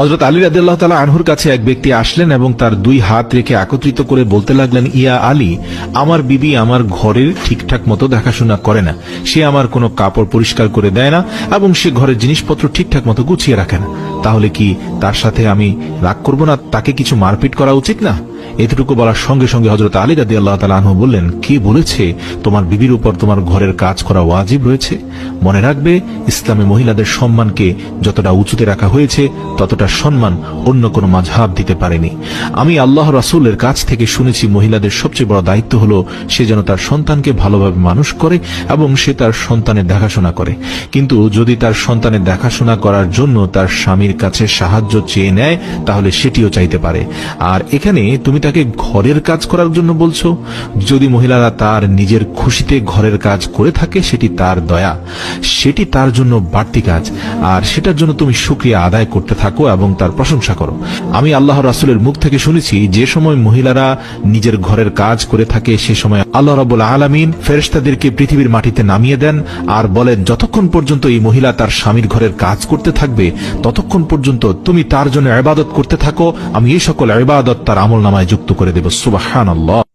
হযরত আলী রাদিয়াল্লাহু তাআলা আনহুর কাছে এক ব্যক্তি আসলেন এবং তার দুই হাত রেখে একত্রিত করে বলতে লাগলেন, ইয়া আলী, আমার বিবি আমার ঘরের ঠিকঠাক মতো দেখাশোনা করে না, সে আমার কোনো কাপড় পরিষ্কার করে দেয় না এবং সে ঘরের জিনিসপত্র ঠিকঠাক মতো গুছিয়ে রাখে না। তাহলে কি তার সাথে আমি রাগ করব না? তাকে কিছু মারপিট করা উচিত না? এতটুকু বলার সঙ্গে সঙ্গে হযরত আলী রাদিয়াল্লাহু তাআলা আনহু বললেন, কে বলেছে তোমার বিবির উপর তোমার ঘরের কাজ করা ওয়াজিব রয়েছে? মনে রাখবে, ইসলামে মহিলাদের সম্মানকে যতটা উঁচুতে রাখা হয়েছে ততটা সম্মান অন্য কোনো মাযহাব দিতে পারেনি। আমি আল্লাহ রাসূলের কাছ থেকে শুনেছি, মহিলাদের সবচেয়ে বড় দায়িত্ব হলো সে যেন তার সন্তানকে ভালোভাবে মানুষ করে এবং সে তার সন্তানের দেখাশোনা করে। কিন্তু যদি তার সন্তানের দেখাশোনা করার জন্য তার স্বামীর কাছে সাহায্য চেয়ে নেয়, তাহলে সেটিও চাইতে পারে। আর এখানে তুমি তাকে ঘরের কাজ করার জন্য বলছো। যদি মহিলারা তার নিজের খুশিতে ঘরের কাজ করে থাকে, সেটি তার দয়া, সেটি তার জন্য বাড়তি কাজ, আর সেটার জন্য তুমি শুকরিয়া আদায় করতে থাকো এবং তার প্রশংসা করো। আমি আল্লাহ রাসূলের মুখ থেকে শুনেছি, যে সময় মহিলারা নিজের ঘরের কাজ করে থাকে সে সময় আল্লাহ রাব্বুল আলামিন ফেরেশতাদেরকে পৃথিবীর মাটিতে নামিয়ে দেন আর বলেন, যতক্ষণ পর্যন্ত এই মহিলা তার স্বামীর ঘরের কাজ করতে থাকবে ততক্ষণ পর্যন্ত তুমি তার জন্য ইবাদত করতে থাকো, আমি এই সকল ইবাদত তার আমলনামায় যুক্ত করে দেব। সুবহানাল্লাহ।